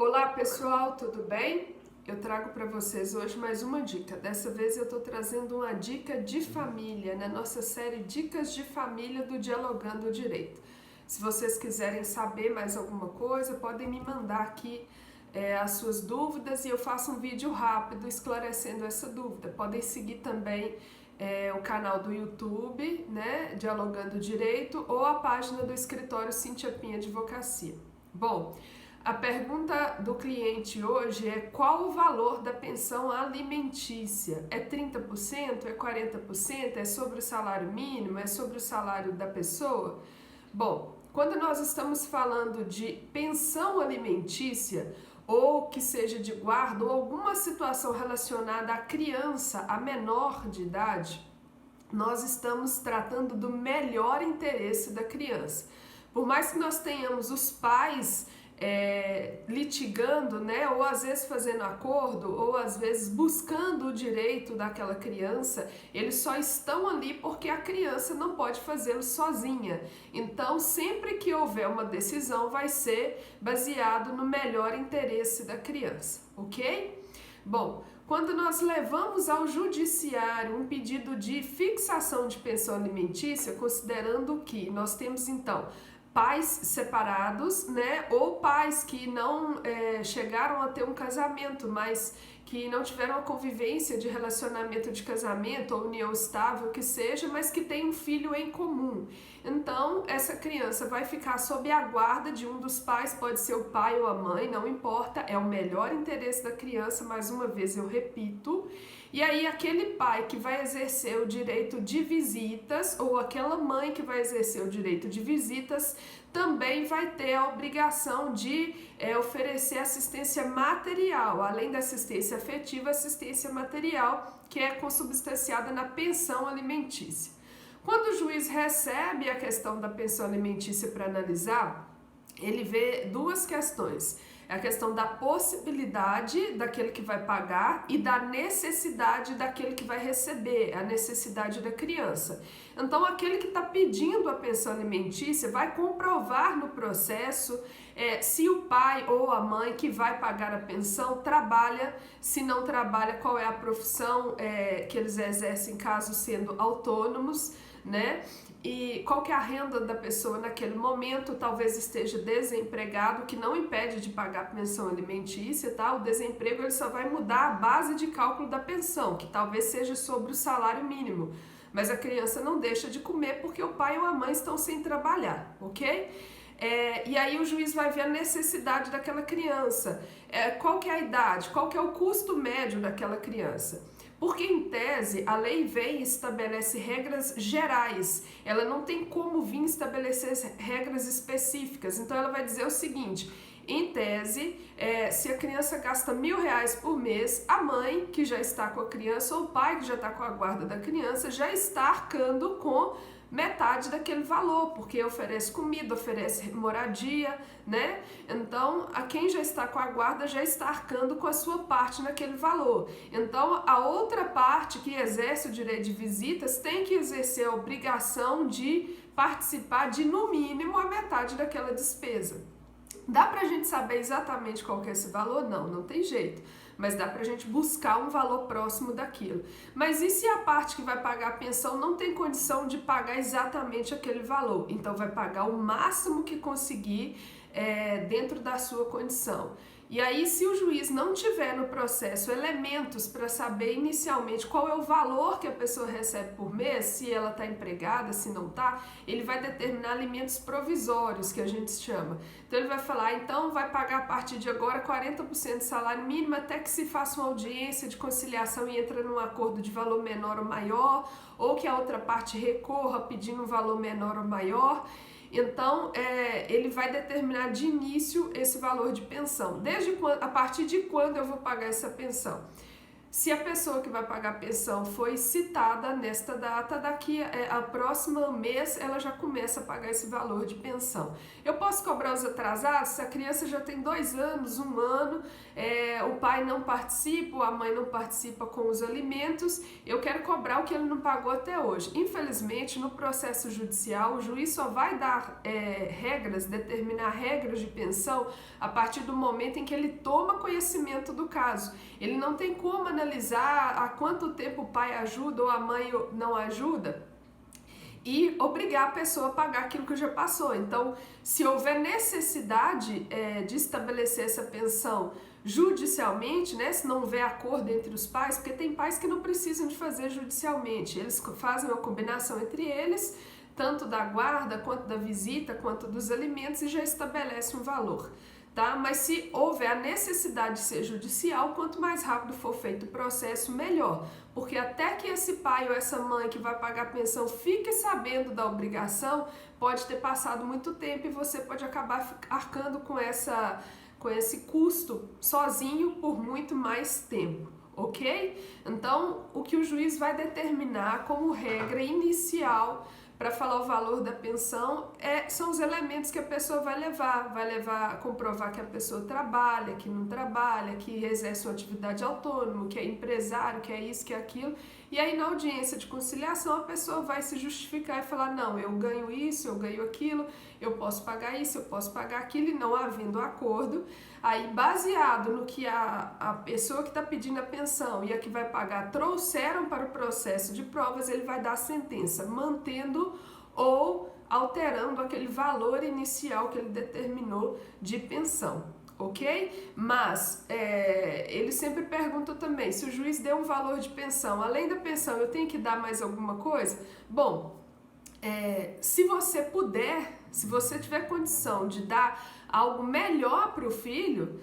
Olá pessoal, tudo bem? Eu trago para vocês hoje mais uma dica. Dessa vez eu estou trazendo uma dica de família, na nossa série Dicas de Família do Dialogando Direito. Se vocês quiserem saber mais alguma coisa, podem me mandar aqui as suas dúvidas e eu faço um vídeo rápido esclarecendo essa dúvida. Podem seguir também o canal do YouTube, né, Dialogando Direito, ou a página do escritório Cíntia Pinha Advocacia. Bom, a pergunta do cliente hoje é: qual o valor da pensão alimentícia? É 30%? É 40%? É sobre o salário mínimo? É sobre o salário da pessoa? Bom, quando nós estamos falando de pensão alimentícia, ou que seja de guarda, ou alguma situação relacionada à criança, a menor de idade, nós estamos tratando do melhor interesse da criança. Por mais que nós tenhamos os pais litigando, né, ou às vezes fazendo acordo, ou às vezes buscando o direito daquela criança, eles só estão ali porque a criança não pode fazê-lo sozinha. Então, sempre que houver uma decisão, vai ser baseado no melhor interesse da criança, ok? Bom, quando nós levamos ao judiciário um pedido de fixação de pensão alimentícia, considerando que nós temos então pais separados, né, ou pais que não chegaram a ter um casamento, mas que não tiveram a convivência de relacionamento de casamento ou união estável que seja, mas que tem um filho em comum. Então, essa criança vai ficar sob a guarda de um dos pais, pode ser o pai ou a mãe, não importa, é o melhor interesse da criança, mais uma vez eu repito. E aí, aquele pai que vai exercer o direito de visitas, ou aquela mãe que vai exercer o direito de visitas, também vai ter a obrigação de oferecer assistência material, além da assistência afetiva, assistência material, que é consubstanciada na pensão alimentícia. Quando o juiz recebe a questão da pensão alimentícia para analisar, ele vê duas questões. É a questão da possibilidade daquele que vai pagar e da necessidade daquele que vai receber, a necessidade da criança. Então, aquele que está pedindo a pensão alimentícia vai comprovar no processo se o pai ou a mãe que vai pagar a pensão trabalha, se não trabalha, qual é a profissão que eles exercem caso sendo autônomos, né? E qual que é a renda da pessoa naquele momento, talvez esteja desempregado, que não impede de pagar a pensão alimentícia, tá? O desemprego ele só vai mudar a base de cálculo da pensão, que talvez seja sobre o salário mínimo, mas a criança não deixa de comer porque o pai ou a mãe estão sem trabalhar, ok? E aí o juiz vai ver a necessidade daquela criança, qual que é a idade, qual que é o custo médio daquela criança. Porque, em tese, a lei vem e estabelece regras gerais, ela não tem como vir estabelecer regras específicas, então ela vai dizer o seguinte: em tese, se a criança gasta R$1.000 por mês, a mãe que já está com a criança ou o pai que já está com a guarda da criança já está arcando com metade daquele valor, porque oferece comida, oferece moradia, né? Então, a quem já está com a guarda já está arcando com a sua parte naquele valor. Então, a outra parte que exerce o direito de visitas tem que exercer a obrigação de participar de, no mínimo, a metade daquela despesa. Dá pra gente saber exatamente qual que é esse valor? Não, não tem jeito. Mas dá pra gente buscar um valor próximo daquilo. Mas e se a parte que vai pagar a pensão não tem condição de pagar exatamente aquele valor? Então vai pagar o máximo que conseguir dentro da sua condição. E aí, se o juiz não tiver no processo elementos para saber inicialmente qual é o valor que a pessoa recebe por mês, se ela está empregada, se não está, ele vai determinar alimentos provisórios, que a gente chama. Então ele vai falar, então vai pagar a partir de agora 40% do salário mínimo até que se faça uma audiência de conciliação e entra num acordo de valor menor ou maior, ou que a outra parte recorra pedindo um valor menor ou maior. Então, ele vai determinar de início esse valor de pensão. A partir de quando eu vou pagar essa pensão? se a pessoa que vai pagar a pensão foi citada nesta data, daqui a próxima mês ela já começa a pagar esse valor de pensão. Eu posso cobrar os atrasados se a criança já tem 2 anos, 1 ano, o pai não participa, a mãe não participa com os alimentos, eu quero cobrar o que ele não pagou até hoje. Infelizmente, no processo judicial, o juiz só vai dar determinar regras de pensão a partir do momento em que ele toma conhecimento do caso. Ele não tem como analisar há quanto tempo o pai ajuda ou a mãe não ajuda e obrigar a pessoa a pagar aquilo que já passou. Então, se houver necessidade de estabelecer essa pensão judicialmente, né, se não houver acordo entre os pais, porque tem pais que não precisam de fazer judicialmente, eles fazem uma combinação entre eles, tanto da guarda, quanto da visita, quanto dos alimentos, e já estabelece um valor. Tá? Mas se houver a necessidade de ser judicial, quanto mais rápido for feito o processo, melhor. Porque até que esse pai ou essa mãe que vai pagar a pensão fique sabendo da obrigação, pode ter passado muito tempo e você pode acabar arcando com esse custo sozinho por muito mais tempo, ok? Então, o que o juiz vai determinar como regra inicial para falar o valor da pensão são os elementos que a pessoa vai levar a comprovar que a pessoa trabalha, que não trabalha, que exerce uma atividade autônoma, que é empresário, que é isso, que é aquilo. E aí na audiência de conciliação a pessoa vai se justificar e falar, não, eu ganho isso, eu ganho aquilo, eu posso pagar isso, eu posso pagar aquilo, e não havendo acordo. Aí, baseado no que a pessoa que está pedindo a pensão e a que vai pagar trouxeram para o processo de provas, ele vai dar a sentença, mantendo ou alterando aquele valor inicial que ele determinou de pensão, ok? Mas ele sempre pergunta também, se o juiz deu um valor de pensão, além da pensão, eu tenho que dar mais alguma coisa? Bom, se você puder, se você tiver condição de dar algo melhor para o filho,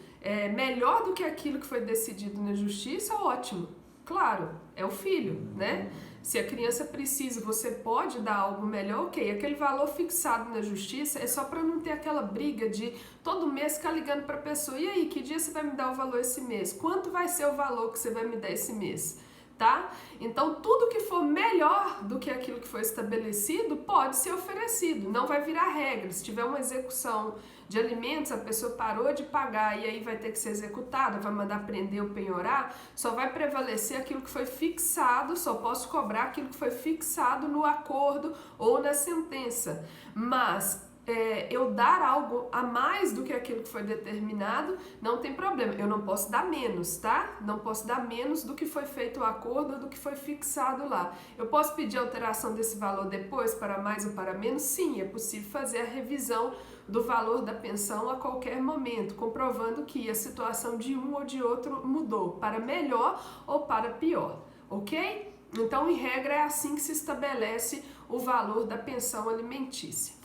melhor do que aquilo que foi decidido na justiça, ótimo. Claro, é o filho, né? Se a criança precisa, você pode dar algo melhor, ok. Aquele valor fixado na justiça é só para não ter aquela briga de todo mês ficar ligando para a pessoa. E aí, que dia você vai me dar o valor esse mês? Quanto vai ser o valor que você vai me dar esse mês? Tá? Então, tudo que for melhor do que aquilo que foi estabelecido pode ser oferecido, não vai virar regra. Se tiver uma execução de alimentos, a pessoa parou de pagar e aí vai ter que ser executada, vai mandar prender ou penhorar, só vai prevalecer aquilo que foi fixado, só posso cobrar aquilo que foi fixado no acordo ou na sentença. Mas eu dar algo a mais do que aquilo que foi determinado, não tem problema. Eu não posso dar menos, tá? Não posso dar menos do que foi feito o acordo ou do que foi fixado lá. Eu posso pedir alteração desse valor depois, para mais ou para menos? Sim, é possível fazer a revisão do valor da pensão a qualquer momento, comprovando que a situação de um ou de outro mudou, para melhor ou para pior, ok? Então, em regra, é assim que se estabelece o valor da pensão alimentícia.